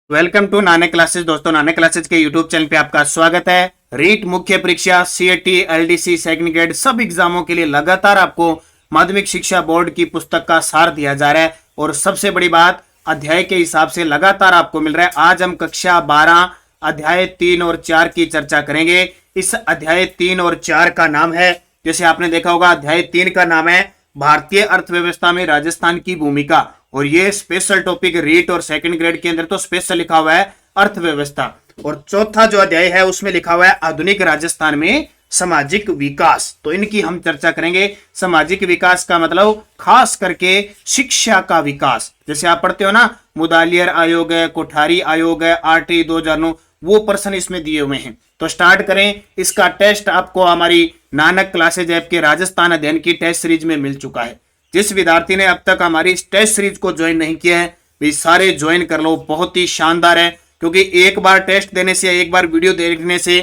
Welcome to नाने classes. दोस्तों, नाने क्लासेस के यूट्यूब चैनल पे आपका स्वागत है। रीट मुख्य परीक्षा, सीएटी, एलडीसी, सेकंड ग्रेड सब एग्जामों के लिए लगातार आपको माध्यमिक शिक्षा बोर्ड की पुस्तक का सार दिया जा रहा है और सबसे बड़ी बात, अध्याय के हिसाब से लगातार आपको मिल रहा है। आज हम कक्षा 12 अध्याय 3 और 4 की चर्चा करेंगे। इस अध्याय 3 और 4 का नाम है, जैसे आपने देखा होगा, अध्याय 3 का नाम है भारतीय अर्थव्यवस्था में राजस्थान की भूमिका, और ये स्पेशल टॉपिक रीट और सेकंड ग्रेड के अंदर तो स्पेशल लिखा हुआ है अर्थव्यवस्था। और चौथा जो अध्याय है उसमें लिखा हुआ है आधुनिक राजस्थान में सामाजिक विकास। तो इनकी हम चर्चा करेंगे। सामाजिक विकास का मतलब खास करके शिक्षा का विकास। जैसे आप पढ़ते हो ना, मुदालियर आयोग है, कोठारी आयोग है, आरटी 2009, वो प्रश्न इसमें दिए हुए हैं। तो स्टार्ट करें। इसका टेस्ट आपको हमारी नानक क्लासेज ऐप के राजस्थान अध्ययन की टेस्ट सीरीज में मिल चुका है। जिस विद्यार्थी ने अब तक हमारी टेस्ट सीरीज को ज्वाइन नहीं किया है, वे सारे ज्वाइन कर लो। बहुत ही शानदार है, क्योंकि एक बार टेस्ट देने से, एक बार वीडियो देखने से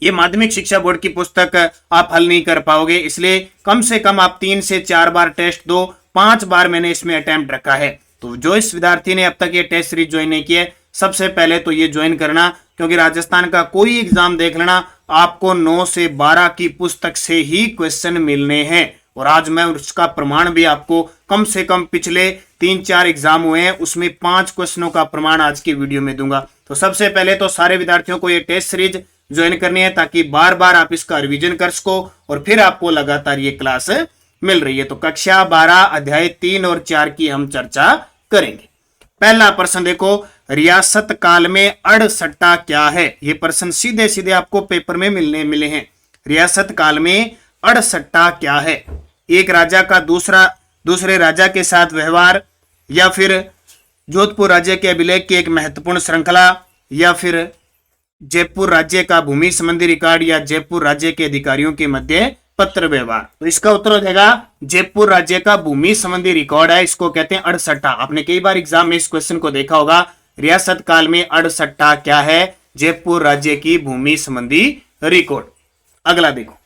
ये माध्यमिक शिक्षा बोर्ड की पुस्तक आप हल नहीं कर पाओगे। इसलिए कम से कम आप 3 से 4 बार टेस्ट दो। 5 बार मैंने इसमें अटेम्प्ट रखा है। तो जो इस विद्यार्थी ने अब तक ये टेस्ट सीरीज ज्वाइन नहीं किया है, सबसे पहले तो ये ज्वाइन करना, क्योंकि राजस्थान का कोई एग्जाम देख लेना, आपको 9 से 12 की पुस्तक से ही क्वेश्चन मिलने हैं। और आज मैं उसका प्रमाण भी आपको, कम से कम पिछले 3-4 एग्जाम हुए हैं उसमें 5 क्वेश्चनों का प्रमाण आज की वीडियो में दूंगा। तो सबसे पहले तो सारे विद्यार्थियों को ये टेस्ट सीरीज ज्वाइन करनी है, ताकि बार बार आप इसका रिवीजन कर सको और फिर आपको लगातार ये क्लास मिल रही है। तो कक्षा 12 अध्याय 3 और 4 की हम चर्चा करेंगे। पहला प्रश्न देखो, रियासत काल में अड़सट्टा क्या है? ये प्रश्न सीधे सीधे आपको पेपर में मिले हैं। रियासत काल में अड़सट्टा क्या है? एक राजा का दूसरे राजा के साथ व्यवहार, या फिर जोधपुर राज्य के अभिलेख की एक महत्वपूर्ण श्रृंखला, या फिर जयपुर राज्य का भूमि संबंधी रिकॉर्ड, या जयपुर राज्य के अधिकारियों के मध्य पत्र व्यवहार। तो इसका उत्तर हो जाएगा जयपुर राज्य का भूमि संबंधी रिकॉर्ड है। इसको कहते हैं अड़सट्टा। आपने कई बार एग्जाम में इस क्वेश्चन को देखा होगा। रियासत काल में अड़सट्टा क्या है? जयपुर राज्य की भूमि संबंधी रिकॉर्ड। अगला देखो,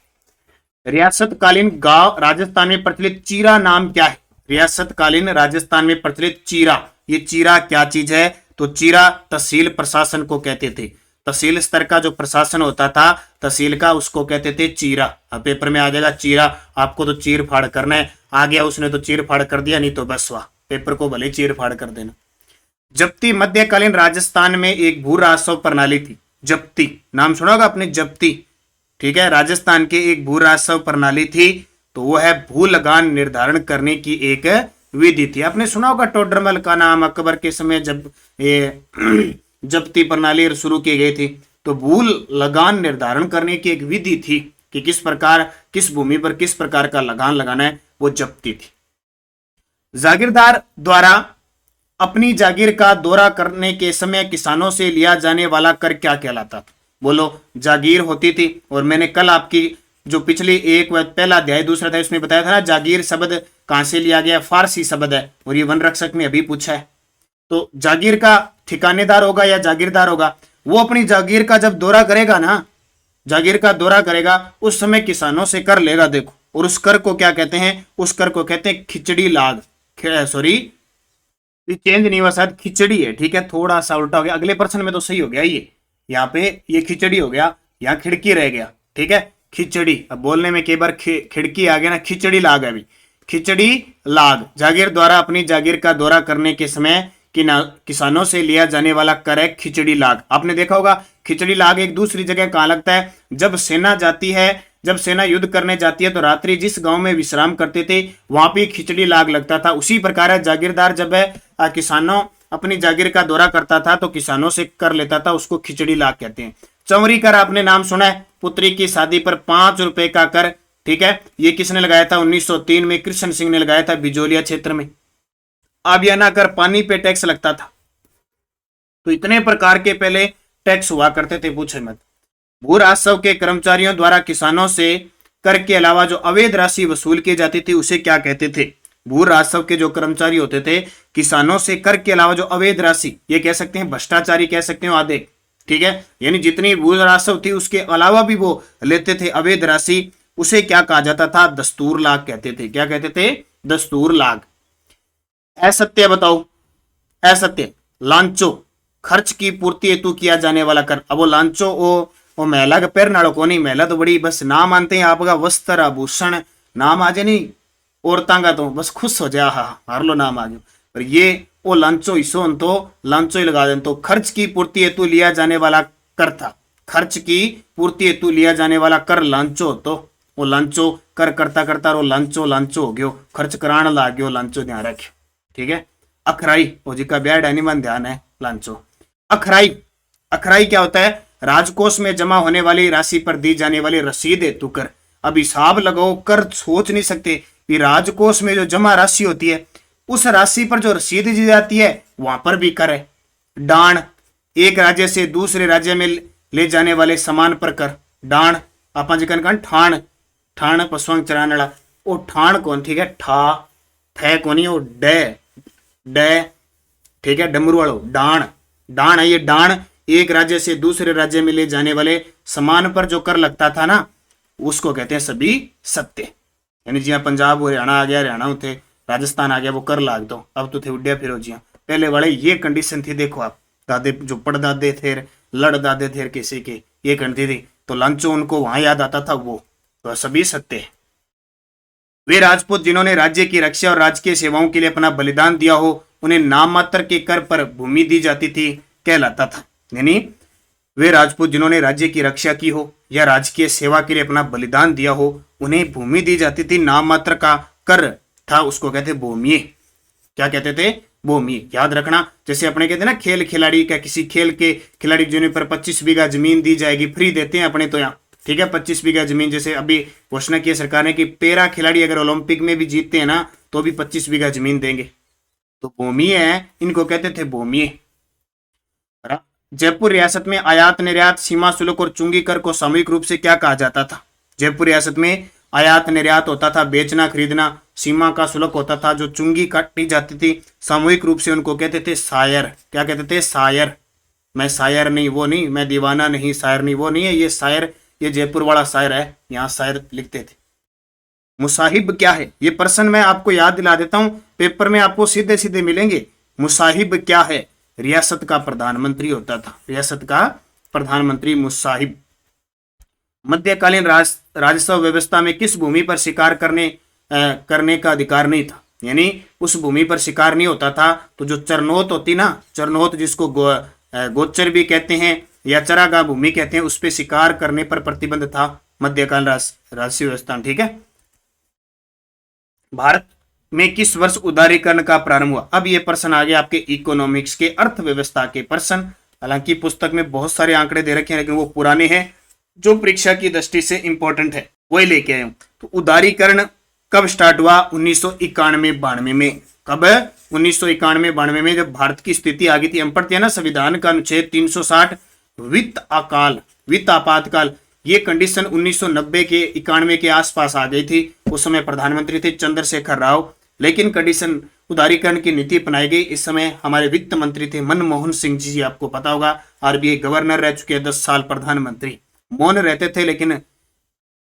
रियासतकालीन गांव राजस्थान में प्रचलित चीरा नाम क्या है? रियासतकालीन राजस्थान में प्रचलित चीरा, ये चीरा क्या चीज है? तो चीरा तहसील प्रशासन को कहते थे। तहसील स्तर का जो प्रशासन होता था तहसील का, उसको कहते थे चीरा। अब पेपर में आ जाएगा चीरा, आपको तो चीर फाड़ करना है। आ गया, उसने तो चीर फाड़ कर दिया, नहीं तो बस वाह, पेपर को भले चीर फाड़ कर देना। जप्ती मध्यकालीन राजस्थान में एक भू राजस्व प्रणाली थी। जप्ती नाम सुना होगा आपने, जप्ती, ठीक है, राजस्थान की एक भू राजस्व प्रणाली थी। तो वो है भू लगान निर्धारण करने की एक विधि थी। आपने सुना होगा टोडरमल का नाम, अकबर के समय जब ये जप्ती प्रणाली शुरू की गई थी, तो भू लगान निर्धारण करने की एक विधि थी कि किस प्रकार, किस भूमि पर किस प्रकार का लगान लगाना है, वो जप्ती थी। जागीरदार द्वारा अपनी जागीर का दौरा करने के समय किसानों से लिया जाने वाला कर क्या कहलाता था? बोलो, जागीर होती थी। और मैंने कल आपकी जो पिछली एक पहला अध्याय दूसरा अध्याय उसमें बताया था ना, जागीर शब्द कहां से लिया गया? फारसी शब्द है, और ये वन रक्षक ने अभी पूछा है। तो जागीर का ठिकानेदार होगा या जागीरदार होगा? वो अपनी जागीर का जब दौरा करेगा ना, जागीर का दौरा करेगा, उस समय किसानों से कर लेगा। देखो, और उस कर को क्या कहते हैं? उस कर को कहते हैं खिचड़ी लाग। सॉरी, चेंज नहीं हुआ, शायद खिचड़ी है, ठीक है, थोड़ा सा उल्टा हो गया। अगले प्रश्न में तो सही हो गया, ये यहाँ पे ये खिचड़ी हो गया, यहाँ खिड़की रह गया, ठीक है, खिचड़ी। अब बोलने में कई बार खिड़की आ गया ना, खिचड़ी लाग है। अभी खिचड़ी लाग, जागीर द्वारा अपनी जागीर का दौरा करने के समय किसानों से लिया जाने वाला कर है खिचड़ी लाग। आपने देखा होगा खिचड़ी लाग एक दूसरी जगह कहां लगता है? जब सेना जाती है, जब सेना युद्ध करने जाती है तो रात्रि जिस गांव में विश्राम करते थे वहां पे खिचड़ी लाग लगता था। उसी प्रकार है, जागीरदार जब है किसानों अपनी जागीर का दौरा करता था तो किसानों से कर लेता था, उसको खिचड़ी लाग कहते हैं। चौरी कर आपने नाम सुना है, पुत्री की शादी पर 5 रुपए का कर, ठीक है, ये किसने लगाया था? 1903 में कृष्ण सिंह ने लगाया था, बिजोलिया क्षेत्र में। अब यह ना कर पानी पे टैक्स लगता था। तो इतने प्रकार के पहले टैक्स हुआ करते थे, पूछे मत। भू राजस्व के कर्मचारियों द्वारा किसानों से कर के अलावा जो अवैध राशि वसूल की जाती थी उसे क्या कहते थे? भू राजस्व के जो कर्मचारी होते थे, किसानों से कर के अलावा जो अवैध राशि, ये कह सकते हैं भ्रष्टाचारी, कह सकते हो आधे, ठीक है, यानी जितनी भू राजस्व थी उसके अलावा भी वो लेते थे अवैध राशि, उसे क्या कहा जाता था? दस्तूर लाग कहते थे। क्या कहते थे? दस्तूर लाग। असत्य बताओ, असत्य। लांचो, खर्च की पूर्ति हेतु किया जाने वाला कर। अब वो लांचो वो महिला का पैर नाड़ो को नहीं, महिला तो बड़ी बस नाम मानते हैं आपका वस्त्र आभूषण नाम आ जाए नहीं औरतां का तो बस खुश हो जाए, हाँ हार लो नाम आ गया। पर ये वो लांचो इसो तो लांचो ही लगा दें। तो खर्च की पूर्ति हेतु लिया जाने वाला कर था, खर्च की पूर्ति हेतु लिया जाने वाला कर लांचो, तो वो लांचो कर करता करता वो लांचो लांचो हो गयो, खर्च कराने लाग गयो लांचो, ध्यान रखियो ठीक है। अखराई वो जी का ब्याड एनिमन ध्यान है लांचो। अखराई, अखराई क्या होता है? राजकोष में जमा होने वाली राशि पर दी जाने वाली रसीद हेतु कर। अब हिसाब लगाओ, कर सोच नहीं सकते कि राजकोष में जो जमा राशि होती है उस राशि पर जो रसीद दी जाती है वहां पर भी कर है। डाण, एक राज्य से दूसरे राज्य में ले जाने वाले सामान पर कर। डाण आप ठाण, ठाण पशुओं चराने वाला वो ठाण कौन, ठीक है ठा थे कौन वो डे ठीक है डमरू वालो डाण, डाण है ये डाण, एक राज्य से दूसरे राज्य में ले जाने वाले सामान पर जो कर लगता था ना उसको कहते हैं सभी सत्य। यानी जिया पंजाब हरियाणा आ गया, हरियाणा थे राजस्थान आ गया वो कर लाग दो, अब तो थे उड्या फिरो जिया। पहले वाले ये कंडीशन थी, देखो आप दादे जो पड़दादे थे लड़ दादे थे किसी के ये करती थी तो लांचो उनको वहां याद आता था, वो तो सभी सत्य है। वे राजपूत जिन्होंने राज्य की रक्षा और राजकीय सेवाओं के लिए अपना बलिदान दिया हो उन्हें नाम मात्र के कर पर भूमि दी जाती थी कहलाता था। यानी वे राजपूत जिन्होंने राज्य की रक्षा की हो या राजकीय सेवा के लिए अपना बलिदान दिया हो उन्हें भूमि दी जाती थी, नाम मात्र का कर था उसको कहते भूमि। क्या कहते थे? भूमि। याद रखना, जैसे अपने कहते हैं ना खेल खिलाड़ी का, किसी खेल के खिलाड़ी जिन्हें पर 25 बीघा जमीन दी जाएगी, फ्री देते हैं अपने तो यहाँ ठीक है 25 बीघा जमीन। जैसे अभी घोषणा की सरकार ने कि पैरा खिलाड़ी अगर ओलंपिक में भी जीतते हैं ना तो भी 25 बीघा जमीन देंगे, तो भूमि है इनको कहते थे भूमि। जयपुर रियासत में आयात निर्यात सीमा शुल्क और चुंगी कर को सामूहिक रूप से क्या कहा जाता था? जयपुर रियासत में आयात निर्यात होता था, बेचना खरीदना, सीमा का शुल्क होता था, जो चुंगी काटी जाती थी सामूहिक रूप से उनको कहते थे शायर। क्या कहते थे? शायर। मैं शायर नहीं वो नहीं, मैं दीवाना नहीं शायर नहीं वो नहीं है, ये शायर ये जयपुर वाला शायर है, यहाँ शायर लिखते थे। मुसाहिब क्या है? ये प्रश्न मैं आपको याद दिला देता हूं, पेपर में आपको सीधे सीधे मिलेंगे। मुसाहिब क्या है? रियासत का प्रधानमंत्री होता था, रियासत का प्रधानमंत्री मुसाहिब। मध्यकालीन राजस्व व्यवस्था में किस भूमि पर शिकार करने का अधिकार नहीं था? यानी उस भूमि पर शिकार नहीं होता था, तो जो चरनोत होती ना, चरनोत जिसको गोचर भी कहते हैं या चरागाह भूमि कहते हैं, उस पर शिकार करने पर प्रतिबंध था मध्यकालीन राजस्व व्यवस्था। ठीक है। भारत में किस वर्ष उदारीकरण का प्रारंभ हुआ? अब ये प्रश्न आ गया आपके इकोनॉमिक्स के अर्थव्यवस्था के प्रश्न। हालांकि पुस्तक में बहुत सारे आंकड़े दे रखे हैं लेकिन वो पुराने हैं, जो परीक्षा की दृष्टि से इंपॉर्टेंट है वही लेके आए हूं। तो उदारीकरण कब स्टार्ट हुआ? 1991-92 में। कब? 1991-92 में, जब भारत की स्थिति आ गई थी। हम पढ़ते हैं ना संविधान का अनुच्छेद 360 वित्त आपातकाल, ये कंडीशन 1990 के 91 के आसपास आ गई थी। उस समय प्रधानमंत्री थे चंद्रशेखर राव, लेकिन कंडीशन उदारीकरण की नीति अपनाई गई। इस समय हमारे वित्त मंत्री थे मनमोहन सिंह जी, आपको पता होगा। आरबीआई गवर्नर रह चुके हैं 10 साल, प्रधानमंत्री मौन रहते थे लेकिन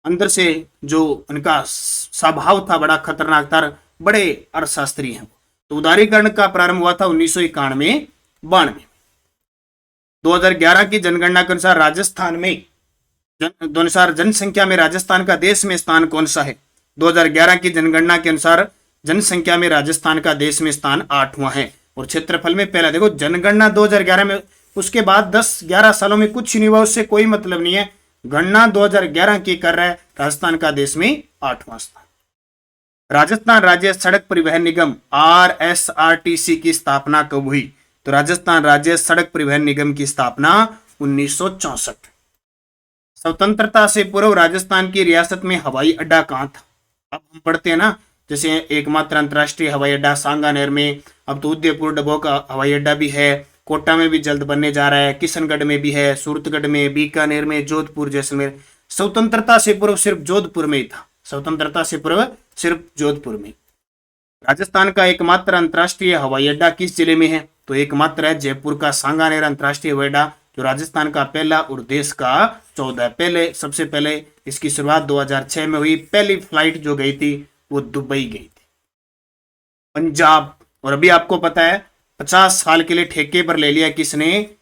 अंदर से जो उनका स्वभाव था बड़ा खतरनाक था, बड़े अर्थशास्त्री हैं। तो उदारीकरण का प्रारंभ हुआ था 1991-92। 2011 की जनगणना के अनुसार राजस्थान में जनसंख्या में राजस्थान का देश में स्थान कौन सा है? 2011 की जनगणना के अनुसार जनसंख्या में राजस्थान का देश में स्थान 8वां है और क्षेत्रफल में पहला। देखो जनगणना 2011 में, उसके बाद 10-11 सालों में कुछ नहीं हुआ, उससे कोई मतलब नहीं है। गणना 2011 की कर रहा है, राजस्थान का देश में 8वां स्थान। राजस्थान राज्य सड़क परिवहन निगम RSRTC की स्थापना कब हुई? तो राजस्थान राज्य सड़क परिवहन निगम की स्थापना 1964। स्वतंत्रता से पूर्व राजस्थान की रियासत में हवाई अड्डा कहां था? अब हम पढ़ते हैं ना, जैसे एकमात्र अंतरराष्ट्रीय हवाई अड्डा सांगानेर में, अब तो उदयपुर डबो का हवाई अड्डा भी है, कोटा में भी जल्द बनने जा रहा है, किशनगढ़ में भी है, सूरतगढ़ में, बीकानेर में, जोधपुर, जैसलमेर। स्वतंत्रता से पूर्व सिर्फ जोधपुर में ही था, स्वतंत्रता से पूर्व सिर्फ जोधपुर में। राजस्थान का एकमात्र अंतरराष्ट्रीय हवाई अड्डा किस जिले में है? तो एकमात्र है जयपुर का सांगानेर अंतरराष्ट्रीय हवाई अड्डा, जो राजस्थान का पहला और देश का 14। सबसे पहले इसकी शुरुआत 2006 में हुई। पहली फ्लाइट जो गई थी वो दुबई गई थी, पंजाब। और अभी आपको पता है 50 साल के लिए ठेके पर ले लिया। किसने?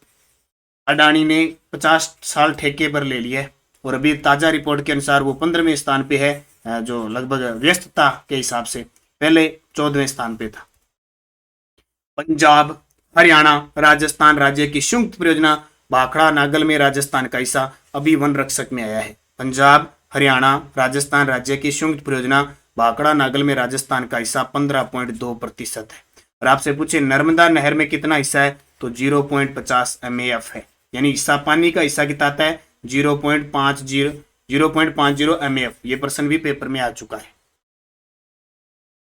अडानी ने 50 साल ठेके पर ले लिया। और अभी ताजा रिपोर्ट के अनुसार वो 15वें स्थान पे है, जो लगभग व्यस्तता के हिसाब से पहले 14वें स्थान पे था। पंजाब, हरियाणा, राजस्थान राज्य की संयुक्त परियोजना भाखड़ा नागल में राजस्थान का हिस्सा अभी वन रक्षक में आया है। पंजाब, हरियाणा, राजस्थान राज्य की संयुक्त परियोजना भाखड़ा नागल में राजस्थान का हिस्सा 15.2% है। और आपसे पूछे नर्मदा नहर में कितना हिस्सा है, तो 0.50 MAF है, यानी हिस्सा पानी का हिस्सा कितना आता है 0.50 MAF। ये प्रश्न भी पेपर में आ चुका है।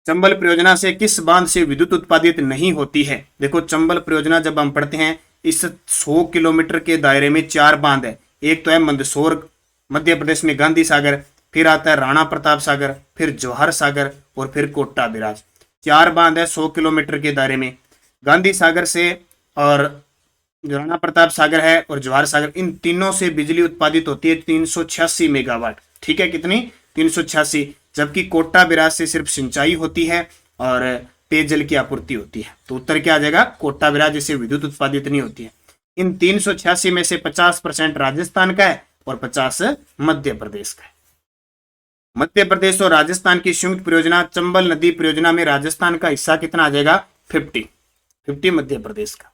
चंबल परियोजना से किस बांध से विद्युत उत्पादित नहीं होती है? देखो चंबल परियोजना जब हम पढ़ते हैं, इस 100 किलोमीटर के दायरे में 4 बांध है। एक तो है मंदसौर मध्य प्रदेश में गांधी सागर, फिर आता है राणा प्रताप सागर, फिर जवाहर सागर और फिर कोटा बिराज। 4 बांध है 100 किलोमीटर के दायरे में। गांधी सागर से और जो राणा प्रताप सागर है और जवाहर सागर, इन तीनों से बिजली उत्पादित होती है 386 मेगावाट। ठीक है, कितनी? 386। जबकि कोटा बिराज से सिर्फ सिंचाई होती है और पेयजल की आपूर्ति होती है। तो उत्तर क्या आ जाएगा? कोटा बिराज, जिससे विद्युत उत्पादित नहीं होती है। इन 386 में से 50% राजस्थान का है और 50 मध्य प्रदेश का है। मध्य प्रदेश और राजस्थान की संयुक्त परियोजना चंबल नदी परियोजना में राजस्थान का हिस्सा कितना आ जाएगा? 50 मध्य प्रदेश का।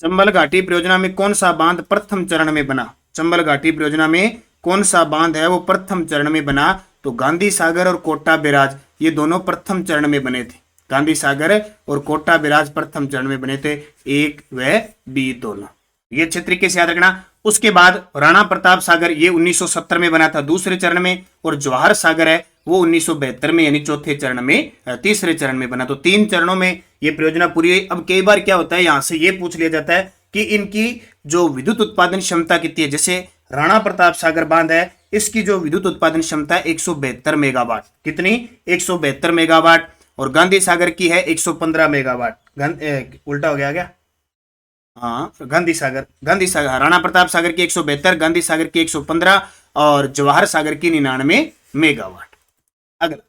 चंबल घाटी परियोजना में कौन सा बांध प्रथम चरण में बना? चंबल घाटी परियोजना में कौन सा बांध है वो प्रथम चरण में बना? तो गांधी सागर और कोटा बिराज, ये दोनों प्रथम चरण में बने थे। गांधी सागर और कोटा बिराज प्रथम चरण में बने थे, A व B दोनों। ये अच्छे तरीके से याद रखना। उसके बाद राणा प्रताप सागर, ये 1970 में बना था दूसरे चरण में, और जवाहर सागर है वो 1972 में, यानी चौथे चरण में, तीसरे चरण में बना। तो 3 चरणों में ये परियोजना पूरी हुई। अब कई बार क्या होता है, यहां से ये पूछ लिया जाता है कि इनकी जो विद्युत उत्पादन क्षमता कितनी है। जैसे राणा प्रताप सागर बांध है, इसकी जो विद्युत उत्पादन क्षमता है 172 मेगावाट। कितनी? 172 मेगावाट। और गांधी सागर की है 115 मेगावाट। उल्टा हो गया क्या? हाँ, गांधी सागर राणा प्रताप सागर की 172, गांधी सागर की 115 और जवाहर सागर की 99 मेगावाट। अगला,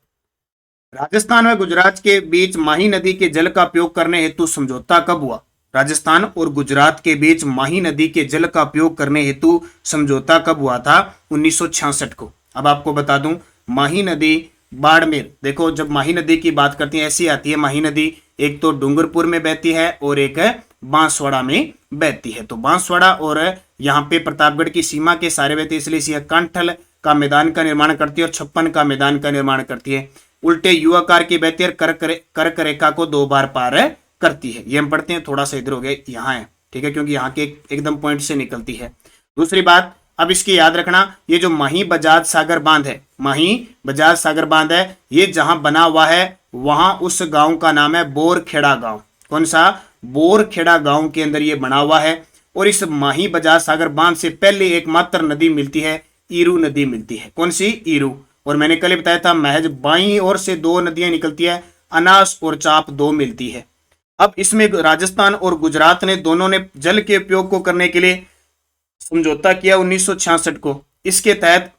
राजस्थान व गुजरात के बीच माही नदी के जल का उपयोग करने हेतु समझौता कब हुआ? राजस्थान और गुजरात के बीच माही नदी के जल का उपयोग करने हेतु समझौता कब हुआ था? 1966 को। अब आपको बता दूं, माही नदी बाड़मेर, देखो जब माही नदी की बात करती है ऐसी आती है माही नदी, एक तो डूंगरपुर में बहती है और एक बांसवाड़ा में बहती है। तो बांसवाड़ा और यहाँ पे प्रतापगढ़ की सीमा के सारे बहती है, इसलिए इसे कांठल का मैदान का निर्माण करती है और 56 का मैदान का निर्माण करती है। उल्टे यू आकार की बहती है, कर्क रेखा को 2 बार पार करती है। ये हम पढ़ते हैं, थोड़ा सा इधर हो गया, यहाँ है, ठीक है, क्योंकि यहाँ के एकदम पॉइंट से निकलती है। दूसरी बात, अब इसकी याद रखना, ये जो माही बजाज सागर बांध है, माही बजाज सागर बांध है, ये जहां बना हुआ है वहां उस गांव का नाम है बोरखेड़ा गांव। कौन सा? बोरखेड़ा गांव के अंदर ये बना हुआ है। और इस माही बजाज सागर बांध से पहले एकमात्र नदी मिलती है, ईरू नदी मिलती है। कौन सी? ईरू। और मैंने कल बताया था, महज बाईं ओर से 2 नदियां निकलती है, अनास और चाप 2 मिलती है। अब इसमें राजस्थान और गुजरात ने दोनों ने जल के उपयोग को करने के लिए समझौता किया 1966 को। इसके तहत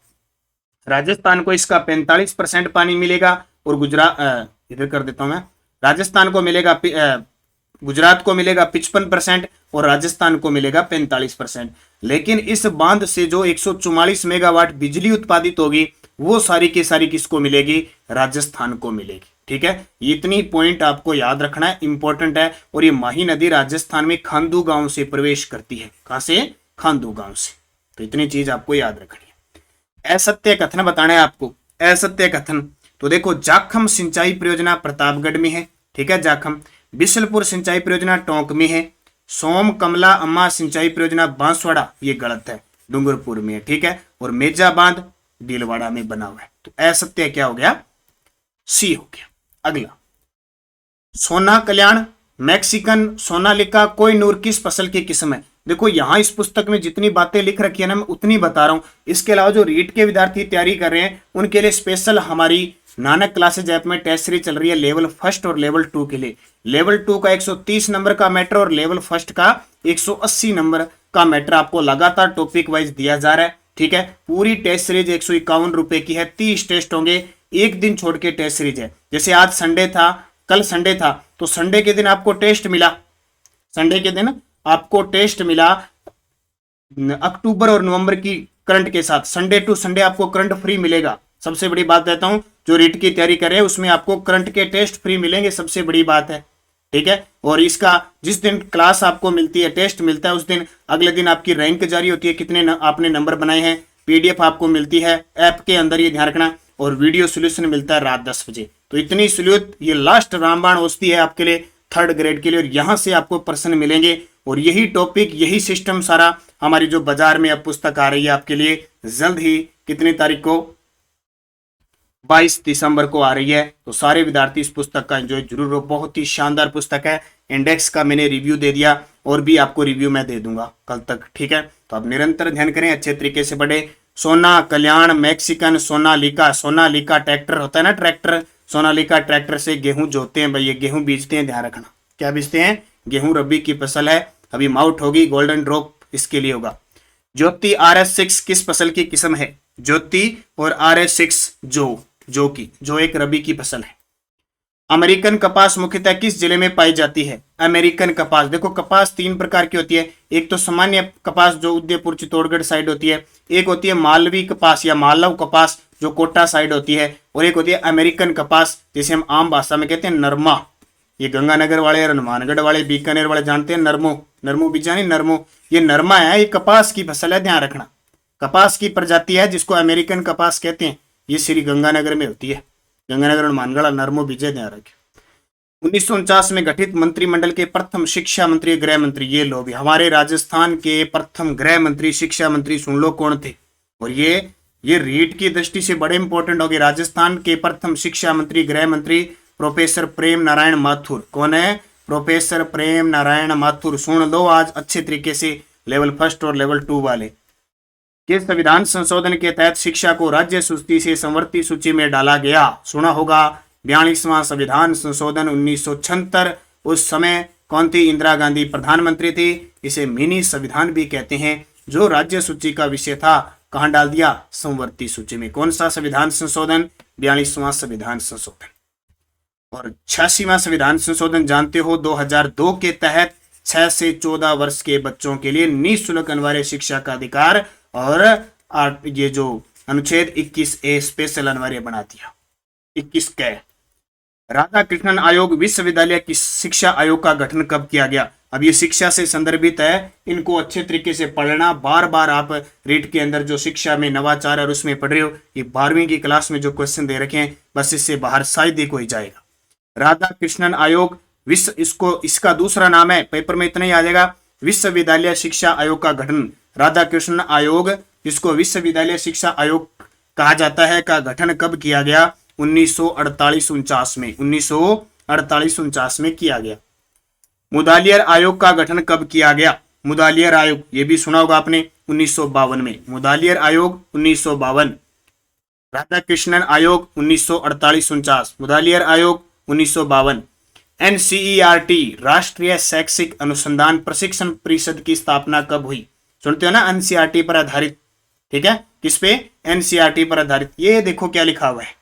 राजस्थान को इसका 45% पानी मिलेगा और गुजरात, इधर कर देता हूं मैं, राजस्थान को मिलेगा, गुजरात को मिलेगा 55% और राजस्थान को मिलेगा 45%। लेकिन इस बांध से जो 144 मेगावाट बिजली उत्पादित होगी वो सारी की सारी किसको मिलेगी? राजस्थान को मिलेगी। ठीक है, इतनी पॉइंट आपको याद रखना है, इंपॉर्टेंट है। और ये माही नदी राजस्थान में खांदू गांव से प्रवेश करती है। कहां से? खांदू गांव से। तो इतनी चीज आपको याद रखनी है। असत्य कथन बताना है आपको। असत्य कथन, तो देखो जाखम सिंचाई परियोजना प्रतापगढ़ में है, ठीक है, जाखम। बिशलपुर सिंचाई परियोजना टोंक में है। सोम कमला अम्मा सिंचाई परियोजना बांसवाड़ा, ये गलत है, डूंगरपुर में है, ठीक है। और मेजा बांध भीलवाड़ा में बना हुआ है। तो असत्य क्या हो गया? सी हो गया। अगला, सोना कल्याण मैक्सिकन सोनालिका कोहिनूर किस फसल की किस्म है? देखो यहां इस पुस्तक में जितनी बातें लिख रखी है ना, मैं उतनी बता रहा हूं। इसके अलावा जो रीट के विद्यार्थी तैयारी कर रहे हैं उनके लिए स्पेशल हमारी नानक क्लासेज ऐप में टेस्ट सीरीज चल रही है लेवल 1 और लेवल 2 के लिए। लेवल 2 का 130 नंबर का मैटर और लेवल 1 का 180 नंबर का मैटर आपको लगातार टॉपिक वाइज दिया जा रहा है, ठीक है। पूरी टेस्ट सीरीज 151 रुपए की है। 30 टेस्ट होंगे, एक दिन छोड़ के टेस्ट सीरीज है। जैसे आज संडे था, कल संडे था, तो संडे के दिन आपको टेस्ट मिला, संडे के दिन आपको टेस्ट मिला अक्टूबर और नवंबर की करंट के साथ, संडे टू संडे आपको करंट फ्री मिलेगा। सबसे बड़ी बात कहता हूं, जो रीट की तैयारी कर रहे हैं उसमें आपको करंट के टेस्ट फ्री मिलेंगे, सबसे बड़ी बात है, ठीक है। और इसका जिस दिन क्लास आपको मिलती है, टेस्ट मिलता है, उस दिन अगले दिन आपकी रैंक जारी होती है, कितने आपने नंबर बनाए हैं, पीडीएफ आपको मिलती है ऐप के अंदर, ये ध्यान रखना, और वीडियो सोल्यूशन मिलता है रात 10 बजे। तो इतनी सहूलियत, ये लास्ट रामबाण औषधि है आपके लिए थर्ड ग्रेड के लिए, और यहां से आपको प्रश्न मिलेंगे, और यही टॉपिक, यही सिस्टम सारा हमारी जो बाजार में अब पुस्तक आ रही है आपके लिए जल्द ही, कितनी तारीख को, 22 दिसंबर को आ रही है। तो सारे विद्यार्थी इस पुस्तक का एंजॉय जरूर हो, बहुत ही शानदार पुस्तक है। इंडेक्स का मैंने रिव्यू दे दिया, और भी आपको रिव्यू मैं दे दूंगा कल तक, ठीक है। तो आप निरंतर ध्यान करें, अच्छे तरीके से पढ़े। सोना कल्याण मैक्सिकन सोनालिका, सोनालिका ट्रैक्टर होता है ना, ट्रैक्टर, सोनालिका ट्रैक्टर से गेहूं जोतते हैं भाई, ये गेहूं बीजते हैं, ध्यान रखना। क्या बीजते हैं? गेहूं, रबी की फसल है, अभी माउट होगी, गोल्डन ड्रॉप इसके लिए होगा। ज्योति RS6 किस फसल की किस्म है? ज्योति और RS6 जो एक रबी की फसल है। अमेरिकन कपास मुख्यतः किस जिले में पाई जाती है? अमेरिकन कपास, देखो कपास 3 प्रकार की होती है, एक तो सामान्य कपास जो उदयपुर चित्तौड़गढ़ साइड होती है, एक होती है मालवी कपास या मालव कपास जो कोटा साइड होती है, और एक होती है अमेरिकन कपास जिसे हम आम भाषा में कहते हैं नरमा। ये गंगानगर वाले, हनुमानगढ़ वाले, बीकानेर वाले जानते हैं नरमो बीजा नहीं, नरमो, ये नरमा है, ये कपास की फसल है, ध्यान रखना। कपास की प्रजाति है जिसको अमेरिकन कपास कहते हैं, ये श्री गंगानगर में होती है, गंगानगर हनुमानगढ़, नरमो बीजे, ध्यान रखें। 1949 में गठित मंत्रिमंडल के प्रथम शिक्षा मंत्री, गृह मंत्री, ये लोग हमारे राजस्थान के प्रथम गृह मंत्री, शिक्षा मंत्री, सुन लो कौन थे, और ये रीट की दृष्टि से बड़े इंपॉर्टेंट हो गए। राजस्थान के प्रथम शिक्षा मंत्री, गृह मंत्री प्रोफेसर प्रेम नारायण माथुर। कौन है? प्रोफेसर प्रेम नारायण माथुर। सुन लो आज अच्छे तरीके से, लेवल 1 और लेवल 2 वाले। के संविधान संशोधन के तहत शिक्षा को राज्य सूची से संवर्ती सूची में डाला गया? सुना होगा, 42वां संविधान संशोधन 1976। उस समय कौन थी? इंदिरा गांधी प्रधानमंत्री थी। इसे मिनी संविधान भी कहते हैं। जो राज्य सूची का विषय था कहां डाल दिया? संवर्ती सूची में। कौन सा संविधान संशोधन? 42वां संविधान संशोधन। और 86वां संविधान संशोधन जानते हो, 2002 के तहत 6 से 14 वर्ष के बच्चों के लिए निःशुल्क अनिवार्य शिक्षा का अधिकार, और ये जो अनुच्छेद 21A स्पेशल अनिवार्य बना दिया। 21 के राधा कृष्णन आयोग विश्वविद्यालय की शिक्षा आयोग का गठन कब किया गया? अब ये शिक्षा से संदर्भित है, इनको अच्छे तरीके से पढ़ना। बार बार आप रीट के अंदर जो शिक्षा में नवाचार और उसमें पढ़ रहे हो, ये 12वीं की क्लास में जो क्वेश्चन दे रखे हैं, बस इससे बाहर शायद ही कोई जाएगा। राधा कृष्णन आयोग इसका दूसरा नाम है, पेपर में इतना ही आ जाएगा, विश्वविद्यालय शिक्षा आयोग का गठन। राधा कृष्णन आयोग, जिसको विश्वविद्यालय शिक्षा आयोग कहा जाता है, का गठन कब किया गया? 1948-49 में। 1948-49 में किया गया। मुदालियर आयोग का गठन कब किया गया? मुदालियर आयोग, ये भी सुना होगा आपने, 1952 में। मुदालियर आयोग 1952। राधा कृष्णन आयोग 1948-49, मुदालियर आयोग 1952। NCERT राष्ट्रीय शैक्षिक अनुसंधान प्रशिक्षण परिषद की स्थापना कब हुई? सुनते हो ना, NCERT पर आधारित, ठीक है। किस पे? NCERT पर आधारित। ये देखो क्या लिखा हुआ है,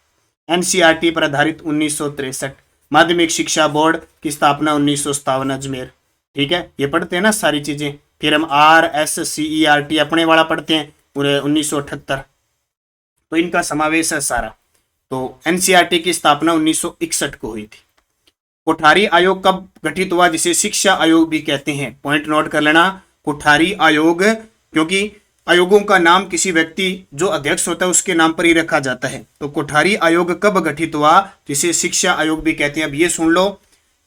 NCERT पर आधारित 1963। माध्यमिक शिक्षा बोर्ड की स्थापना 1957 अजमेर, ठीक है। ये पढ़ते हैं ना सारी चीजें। फिर हम RSCERT अपने वाला पढ़ते हैं 1978, तो इनका समावेश है सारा। तो NCERT की स्थापना 1961 को हुई थी। कोठारी आयोग कब गठित हुआ, जिसे शिक्षा आयोग भी कहते हैं? पॉइंट नोट कर लेना, कोठारी आयोग, क्योंकि आयोगों का नाम किसी व्यक्ति जो अध्यक्ष होता है उसके नाम पर ही रखा जाता है। तो कोठारी आयोग कब गठित हुआ, जिसे शिक्षा आयोग भी कहते हैं? अब ये सुन लो,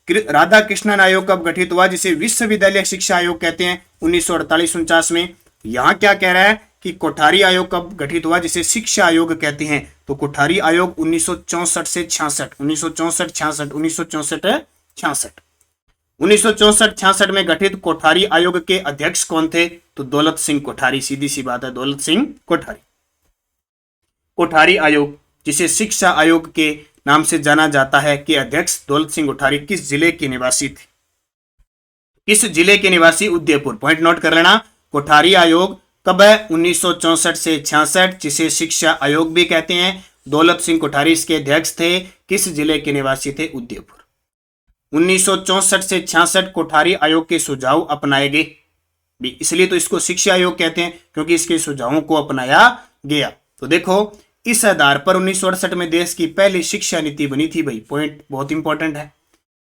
राधा कृष्णन आयोग कब गठित हुआ, जिसे विश्वविद्यालय शिक्षा आयोग कहते हैं? 1948-49 में। यहां क्या कह रहा है कि कोठारी आयोग कब गठित हुआ, जिसे शिक्षा आयोग कहते हैं? तो कोठारी आयोग 1964 से 66, 1964-66, 1964-66, 1964-66 में गठित कोठारी आयोग के अध्यक्ष कौन थे? तो दौलत सिंह कोठारी। सीधी सी बात है, दौलत सिंह कोठारी। कोठारी आयोग, जिसे शिक्षा आयोग के नाम से जाना जाता है, के अध्यक्ष दौलत सिंह कोठारी किस जिले के निवासी थे? किस जिले के निवासी? उदयपुर। पॉइंट नोट कर लेना। कोठारी आयोग कब है? 1964 से 66, जिसे शिक्षा आयोग भी कहते हैं। दौलत सिंह कोठारी इसके अध्यक्ष थे। किस जिले के निवासी थे? उदयपुर। 1964 से 66 कोठारी आयोग के सुझाव अपनाए गए, इसलिए तो इसको शिक्षा आयोग कहते हैं क्योंकि इसके सुझावों को अपनाया गया। तो देखो इस आधार पर 1968 में देश की पहली शिक्षा नीति बनी थी भाई, पॉइंट बहुत इंपॉर्टेंट है।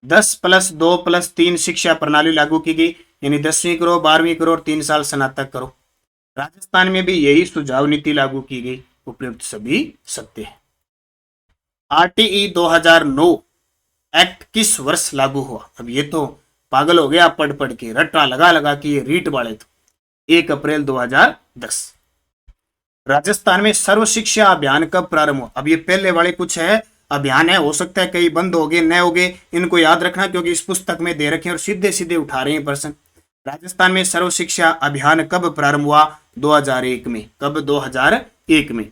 10+2+3 शिक्षा प्रणाली लागू की गई, यानी 10वीं करो, 12वीं करो और 3 साल स्नातक करो। राजस्थान में भी यही सुझाव नीति लागू की गई, उपयुक्त सभी सत्य है। आरटीई 2009 एक्ट किस वर्ष लागू हुआ? अब ये तो पागल हो गया पढ़ पढ़ के, रट्टा लगा लगा कि ये रीट वाले तो 1 अप्रैल 2010। राजस्थान में सर्व शिक्षा अभियान कब प्रारंभ हुआ? अब ये पहले वाले कुछ है अभियान है, हो सकता है कई बंद हो गए, नए हो गए, इनको याद रखना क्योंकि इस पुस्तक में दे रखे हैं और सीधे सीधे उठा रहे हैं प्रश्न। राजस्थान में सर्व शिक्षा अभियान कब प्रारंभ हुआ? 2001 में। कब? 2001 में।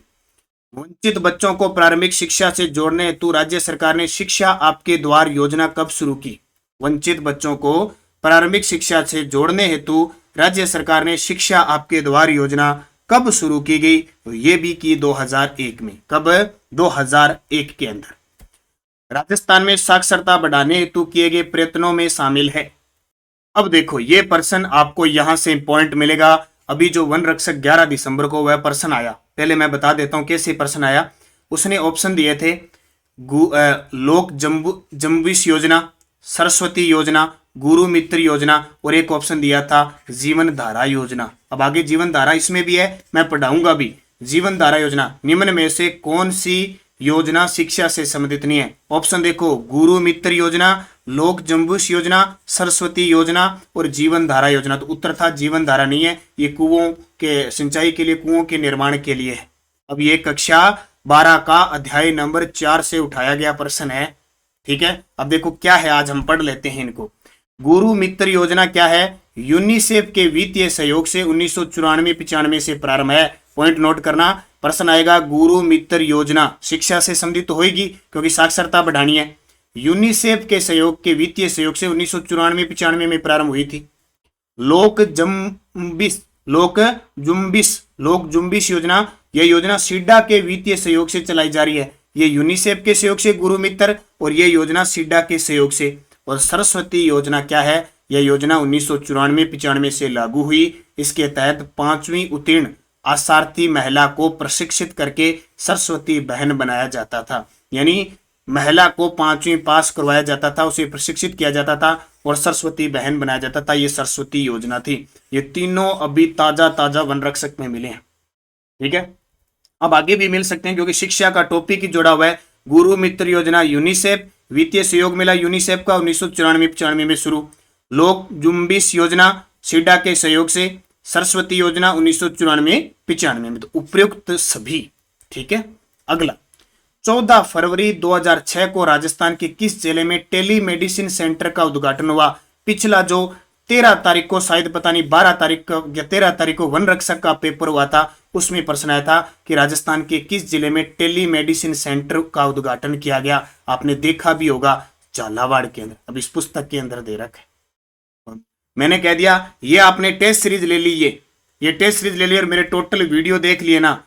वंचित बच्चों को प्रारंभिक शिक्षा से जोड़ने हेतु राज्य सरकार ने शिक्षा आपके द्वार योजना कब शुरू की? वंचित बच्चों को प्रारंभिक शिक्षा से जोड़ने हेतु राज्य सरकार ने शिक्षा आपके द्वार योजना कब शुरू की गई? तो ये भी की 2001 में। कब? 2001 के अंदर। राजस्थान में साक्षरता बढ़ाने हेतु किए गए प्रयत्नों में शामिल है। अब देखो ये प्रश्न आपको यहां से पॉइंट मिलेगा। अभी जो वन रक्षक 11 दिसंबर को वह प्रश्न आया, पहले मैं बता देता हूं कैसे प्रश्न आया। उसने ऑप्शन दिए थे लोक जम्बुश योजना, सरस्वती योजना, गुरु मित्र योजना और एक ऑप्शन दिया था जीवन धारा योजना। अब आगे जीवन धारा इसमें भी है, मैं पढ़ाऊंगा भी। जीवन धारा योजना निम्न में से कौन सी योजना शिक्षा से संबंधित नहीं है? ऑप्शन देखो गुरु मित्र योजना, लोक जम्बुश योजना, सरस्वती योजना और जीवन धारा योजना। तो उत्तर था जीवन धारा नहीं है, ये कुओं के सिंचाई के लिए, कुओं के निर्माण के लिए है। अब ये कक्षा 12 का अध्याय नंबर 4 से उठाया गया प्रश्न है, ठीक है। अब देखो क्या है, आज हम पढ़ लेते हैं इनको। गुरु मित्र योजना क्या है? यूनिसेफ के वित्तीय सहयोग से 1994-95 से प्रारंभ है। पॉइंट नोट करना, प्रश्न आएगा गुरु मित्र योजना शिक्षा से संबंधित तो होगी क्योंकि साक्षरता बढ़ानी है। यूनिसेफ के सहयोग के वित्तीय सहयोग से 1994-95 में प्रारंभ हुई थी। लोक जुम्बिश योजना, यह योजना सीडा के वित्तीय सहयोग से चलाई जा रही है। ये यूनिसेफ के सहयोग से गुरु मित्र और ये योजना सीडा के सहयोग से। और सरस्वती योजना क्या है? यह योजना 1994-95 से लागू हुई। इसके तहत 5वीं उत्तीर्ण असारथी महिला को प्रशिक्षित करके सरस्वती बहन बनाया जाता था, यानी महिला को 5वीं पास करवाया जाता था, उसे प्रशिक्षित किया जाता था और सरस्वती बहन बनाया जाता था। ये सरस्वती योजना थी। ये तीनों अभी ताजा वन रक्षक में मिले हैं, ठीक है। अब आगे भी मिल सकते हैं क्योंकि शिक्षा का टॉपिक ही जुड़ा हुआ है। गुरु मित्र योजना यूनिसेफ, वित्तीय सहयोग मिला यूनिसेफ का 1994-95 में शुरू। लोक जुम्बिश योजना सीडा के सहयोग से, सरस्वती योजना 1994-95 में। तो उपयुक्त सभी, ठीक है। अगला 14 फरवरी 2006 को राजस्थान के किस जिले में टेली मेडिसिन सेंटर का उद्घाटन हुआ? पिछला जो 13 तारीख को, शायद पता नहीं 12 तारीख को या 13 तारीख को वन रक्षक का पेपर हुआ था, उसमें प्रश्न आया था कि राजस्थान के किस जिले में टेली मेडिसिन सेंटर का उद्घाटन किया गया? आपने देखा भी होगा झालावाड़ के अंदर। अब इस पुस्तक के अंदर दे रखा है, मैंने कह दिया ये आपने टेस्ट सीरीज ले ली, ये टेस्ट सीरीज ले ली और मेरे टोटल वीडियो देख लिए ना,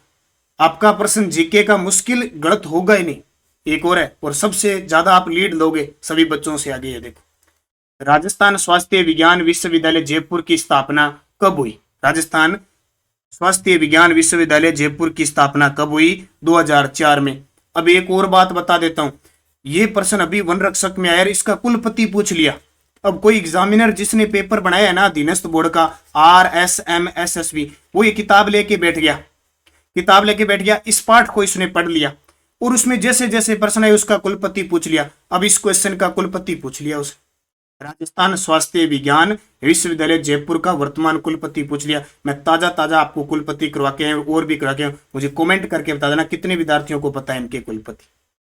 आपका प्रश्न जीके का मुश्किल गलत होगा ही नहीं। एक और है, और सबसे ज्यादा आप लीड लोगे सभी बच्चों से आगे। ये देखो, राजस्थान स्वास्थ्य विज्ञान विश्वविद्यालय जयपुर की स्थापना कब हुई? राजस्थान स्वास्थ्य विज्ञान विश्वविद्यालय जयपुर की स्थापना कब हुई? 2004 में। अब एक और बात बता देता हूं, ये प्रश्न अभी वन रक्षक में आया, इसका कुलपति पूछ लिया। अब कोई एग्जामिनर जिसने पेपर बनाया है ना अधीनस्थ बोर्ड का, RSMSSB, वो ये किताब लेके बैठ गया, इस पाठ को इसने पढ़ लिया और उसमें जैसे जैसे प्रश्न है उसका कुलपति पूछ लिया। अब इस क्वेश्चन का कुलपति पूछ लिया उसे, राजस्थान स्वास्थ्य विज्ञान विश्वविद्यालय जयपुर का वर्तमान कुलपति पूछ लिया। मैं ताजा आपको कुलपति करवा के और भी करा के, मुझे कमेंट करके बता देना कितने विद्यार्थियों को पता है इनके कुलपति।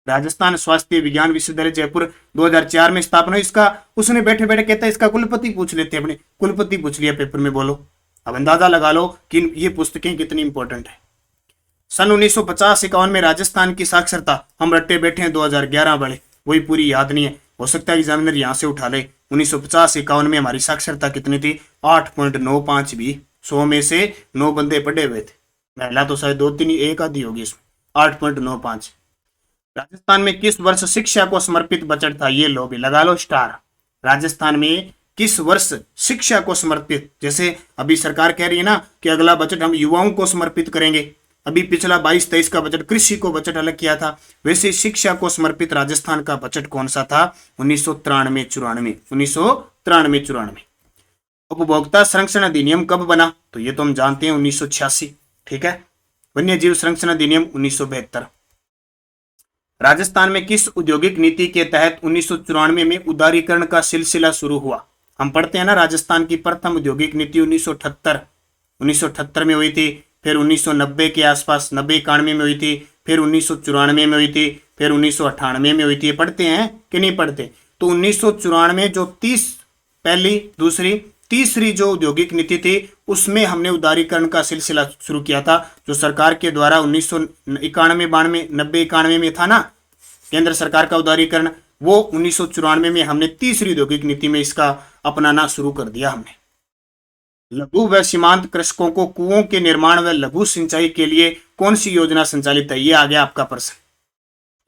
राजस्थान स्वास्थ्य विज्ञान विश्वविद्यालय जयपुर 2004 में स्थापना हुई। इसका उसने बैठे बैठे कहता है इसका कुलपति पूछ लेते, अपने कुलपति पूछ लिया पेपर में। बोलो, अब अंदाजा लगा लो कि ये पुस्तकें कितनी इंपॉर्टेंट है। सन 1950-51 में राजस्थान की साक्षरता, हम रट्टे बैठे हैं 2011 वाले, वही पूरी याद नहीं है, हो सकता है एग्जामिनर यहां से उठा ले। 1950-51 में हमारी साक्षरता कितनी थी? 8.95 भी। 100 में से 9 बंदे पढ़े हुए थे, महिला तो शायद 2-3 एक आधी होगी इसमें। 8.95। राजस्थान में किस वर्ष शिक्षा को समर्पित बजट था? ये लो भी लगा लो स्टार। राजस्थान में किस वर्ष शिक्षा को समर्पित, जैसे अभी सरकार कह रही है ना कि अगला बजट हम युवाओं को समर्पित करेंगे, अभी पिछला 22-23 का बजट कृषि को बजट अलग किया था, वैसे शिक्षा को समर्पित राजस्थान का बजट कौन सा था? 1993-94। 1993-94। उपभोक्ता संरक्षण अधिनियम कब बना? तो ये तो हम जानते हैं 1986। ठीक है। वन्य जीव संरक्षण अधिनियम 1972। राजस्थान में किस औद्योगिक नीति के तहत 1994 में उदारीकरण का सिलसिला शुरू हुआ? हम पढ़ते हैं ना, राजस्थान की प्रथम औद्योगिक नीति 1978 में हुई थी, फिर 1990 के आसपास 90-91 में हुई थी, फिर 1994 में हुई थी, फिर 1998 में हुई थी। पढ़ते हैं कि नहीं पढ़ते? तो 1994 जो पहली दूसरी तीसरी जो औद्योगिक नीति थी उसमें हमने उदारीकरण का सिलसिला शुरू किया था, जो सरकार के द्वारा 1991-92 90-91 में था ना केंद्र सरकार का उदारीकरण, वो 1994 में हमने तीसरी औद्योगिक नीति में इसका अपनाना शुरू कर दिया हमने। लघु व सीमांत कृषकों को कुओं के निर्माण व लघु सिंचाई के लिए कौन सी योजना संचालित है? ये आ गया आपका प्रश्न।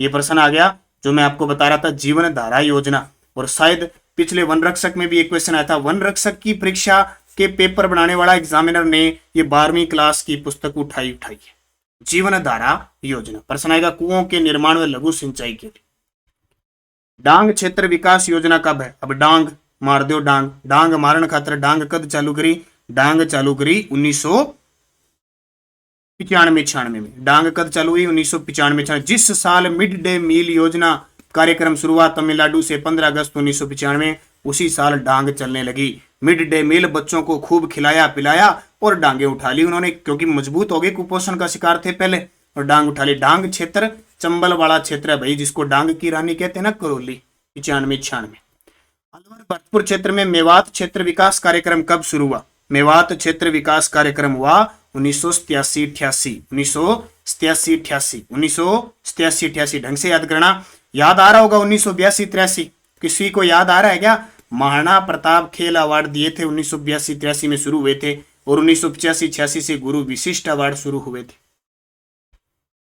ये प्रश्न आ गया जो मैं आपको बता रहा था, जीवन धारा योजना। और शायद पिछले वन रक्षक में भी एक क्वेश्चन आया था, वन रक्षक की परीक्षा के पेपर बनाने वाला एग्जामिनर ने ये 12वीं क्लास की पुस्तक उठाई है, जीवन धारा योजना। प्रश्न आएगा कुओं के निर्माण व लघु सिंचाई के लिए। डांग क्षेत्र विकास योजना कब है? अब डांग मार दो, डांग मारण खातर डांग कद चालू करी? डांग चालू करी 1995-96 में। डांग कद चालू हुई? 1995-96। जिस साल मिड डे मील योजना कार्यक्रम शुरू हुआ तमिलनाडु से 15 अगस्त 1995, उसी साल डांग चलने लगी। मिड डे मील बच्चों को खूब खिलाया पिलाया और डांगे उठा ली उन्होंने, क्योंकि मजबूत हो गए, कुपोषण का शिकार थे पहले, और डांग उठा ली। डांग क्षेत्र चंबल वाला क्षेत्र है भाई, जिसको डांग की रानी कहते हैं ना, करौली। 95-96। अलवर भरतपुर क्षेत्र में मेवात क्षेत्र विकास कार्यक्रम कब शुरू हुआ? मेवात क्षेत्र विकास कार्यक्रम हुआ 1987-88। ढंग से याद करना। याद आ रहा होगा 1982-83। किसी को याद आ रहा है क्या? महाराणा प्रताप खेल अवार्ड दिए थे 1982-83 में शुरू हुए थे, और 1985-86 से गुरु विशिष्ट अवार्ड शुरू हुए थे।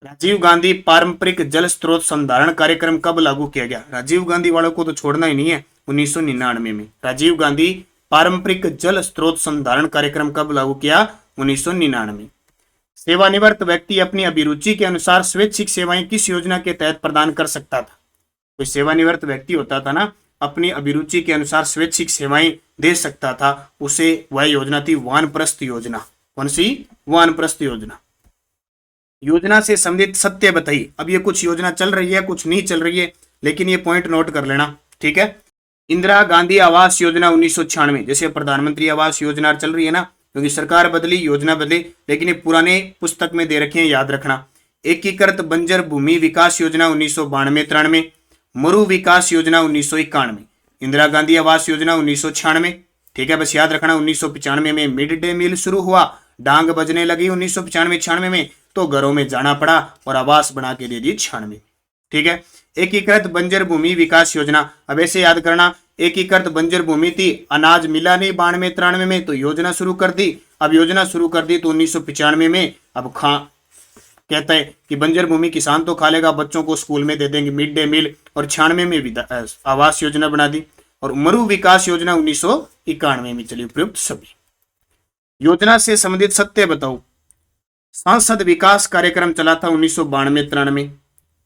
राजीव गांधी पारंपरिक जल स्रोत संधारण कार्यक्रम कब लागू किया गया? राजीव गांधी वालों को तो छोड़ना ही नहीं है। 1999 में राजीव गांधी पारंपरिक जल स्रोत संधारण कार्यक्रम कब लागू किया? 1999। सेवानिवृत्त व्यक्ति अपनी अभिरुचि के अनुसार स्वैच्छिक सेवाएं किस योजना के तहत प्रदान कर सकता था? कोई सेवानिवृत्त व्यक्ति होता था ना, अपनी अभिरुचि के अनुसार स्वैच्छिक सेवाएं दे सकता था, उसे वह योजना थी वानप्रस्थ योजना। कौन सी? वानप्रस्थ योजना। योजना से संबंधित सत्य बताइए। अब ये कुछ योजना चल रही है, कुछ नहीं चल रही है, लेकिन ये पॉइंट नोट कर लेना, ठीक है। इंदिरा गांधी आवास योजना 1996, जैसे प्रधानमंत्री आवास योजना चल रही है ना, क्योंकि सरकार बदली, योजना बदली, लेकिन ये पुराने पुस्तक में दे रखे हैं, याद रखना। एकीकृत बंजर भूमि विकास योजना 1992-93, मरु विकास योजना 1991, इंदिरा गांधी आवास योजना 1996, ठीक है, बस याद रखना। 1995 में मिड डे मील शुरू हुआ, डांग बजने लगी 1995-96 में, तो घरों में जाना पड़ा और आवास बना के दे दी 96, ठीक है। एकीकृत बंजर भूमि विकास योजना, अब ऐसे याद करना, एकीकृत बंजर भूमि थी, अनाज मिला नहीं 92-93 में, तो योजना शुरू कर दी। अब योजना शुरू कर दी तो 1995 में अब कहता है कि बंजर भूमि किसान तो खा लेगा, बच्चों को स्कूल में दे देंगे मिड डे मील, और 96 में आवास योजना बना दी। और मरु विकास योजना 1991 में चली। उपयुक्त सभी योजना से संबंधित सत्य बताओ। सांसद विकास कार्यक्रम चला था 1992-93,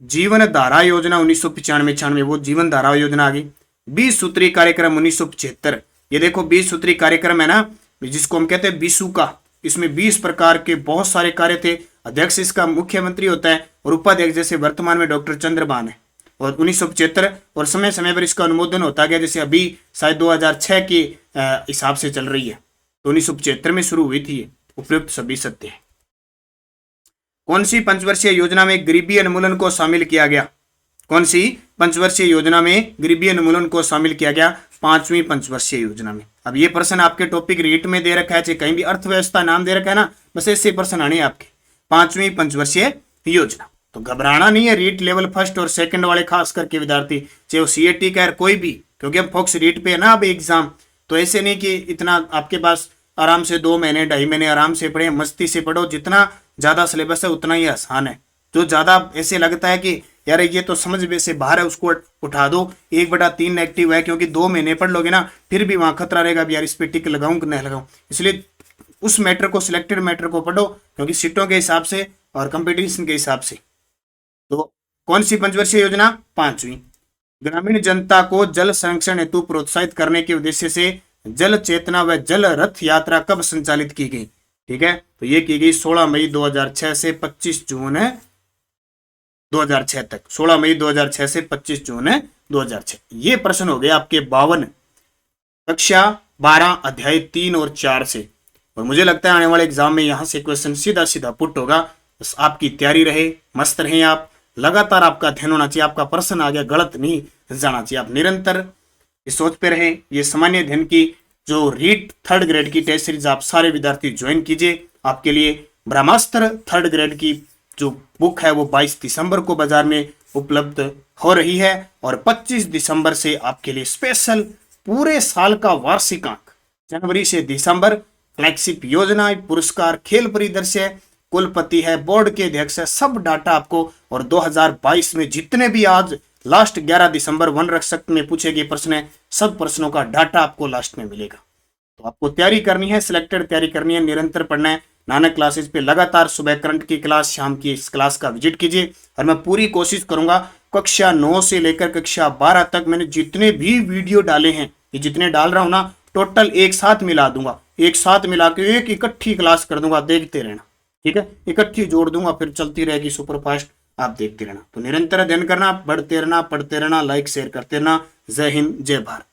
जीवन धारा योजना 1995-96, वो जीवन धारा योजना आ गई। 20 सूत्री कार्यक्रम 1975, ये देखो 20 सूत्री कार्यक्रम है ना, जिसको हम कहते हैं बीसू का, इसमें 20 प्रकार के बहुत सारे कार्य थे। अध्यक्ष इसका मुख्यमंत्री होता है और उपाध्यक्ष जैसे वर्तमान में डॉक्टर चंद्रभान है। और 1975 और समय समय पर इसका अनुमोदन होता गया, जैसे अभी शायद 2006 के हिसाब से चल रही है, तो 1975 में शुरू हुई थी। उपयुक्त सभी सत्य है। कौन सी पंचवर्षीय योजना में गरीबी उन्मूलन को शामिल किया गया? कौन सी पंचवर्षीय योजना में गरीबी उन्मूलन को शामिल किया गया? 5वीं पंचवर्षीय योजना में। अब ये प्रश्न आपके टॉपिक रीट में दे रखा है, चाहे कहीं भी अर्थव्यवस्था नाम दे रखा है ना, बस ऐसे प्रश्न आने आपके। 5वीं पंचवर्षीय योजना, तो घबराना नहीं है। रीट लेवल फर्स्ट और सेकंड वाले खास करके विद्यार्थी, चाहे वो सीएटी का कोई भी, क्योंकि अब फोकस रीट पे है ना अब एग्जाम, तो ऐसे नहीं कि इतना आपके पास आराम से 2 महीने 2.5 महीने आराम से पढ़े, मस्ती से पढ़ो। जितना ज्यादा सिलेबस है उतना ही आसान है। जो ज्यादा ऐसे लगता है कि यार ये तो समझ में से बाहर है, उसको उठा दो। 1/3 नेगेटिव है, क्योंकि 2 महीने पढ़ लोगे ना फिर भी वहां खतरा रहेगा भी यार इस पे टिक लगाऊं कि नहीं लगाऊं। इसलिए उस मैटर को, सिलेक्टेड मैटर को पढ़ो, क्योंकि सीटों के हिसाब से और कंपटीशन के हिसाब से। तो कौन सी पंचवर्षीय योजना? 5वीं। ग्रामीण जनता को जल संरक्षण हेतु प्रोत्साहित करने के उद्देश्य से जल चेतना व जल रथ यात्रा कब संचालित की गई? ठीक है, तो ये की गई 16 मई 2006 से 25 जून 2006 तक। 16 मई 2006 से 25 जून 2006। ये प्रश्न हो गए आपके 52 कक्षा 12 अध्याय 3 और 4 से। और मुझे लगता है आने वाले एग्जाम में यहां से क्वेश्चन सीधा सीधा पुट होगा। बस आपकी तैयारी रहे, मस्त रहे आप, लगातार आपका अध्ययन होना चाहिए, आपका प्रश्न आ गया गलत नहीं जाना चाहिए। आप निरंतर इस सोच पे रहे। ये सामान्य अध्ययन की जो रीट 3rd ग्रेड की टेस्ट सीरीज आप सारे विद्यार्थी ज्वाइन कीजिए। आपके लिए ब्रह्मास्त्र 3rd ग्रेड की जो बुक है वो 22 दिसंबर को बाजार में उपलब्ध हो रही है, और 25 दिसंबर से आपके लिए स्पेशल पूरे साल का वार्षिक अंक, जनवरी से दिसंबर, फ्लैगशिप योजना, पुरस्कार, खेल परिदृश्य, कुलपति है, बोर्ड के अध्यक्ष है, सब डाटा आपको। और 2022 में जितने भी आज लास्ट 11 दिसंबर वन रक्षक में पूछे गए प्रश्न है, सब प्रश्नों का डाटा आपको लास्ट में मिलेगा। तो आपको तैयारी करनी है, सिलेक्टेड तैयारी करनी है, निरंतर पढ़ना है। नानक क्लासेस पे लगातार सुबह करंट की क्लास, शाम की इस क्लास का विजिट कीजिए। और मैं पूरी कोशिश करूंगा कक्षा 9 से लेकर कक्षा 12 तक मैंने जितने भी वीडियो डाले हैं, ये जितने डाल रहा हूं ना, टोटल एक साथ मिला दूंगा, एक साथ मिला के एक इकट्ठी क्लास कर दूंगा, देखते रहना। ठीक है, इकट्ठी जोड़ दूंगा, फिर चलती रहेगी सुपरफास्ट, आप देखते रहना। तो निरंतर अध्ययन करना, पढ़ते रहना, लाइक शेयर करते रहना। जय हिंद, जय भारत।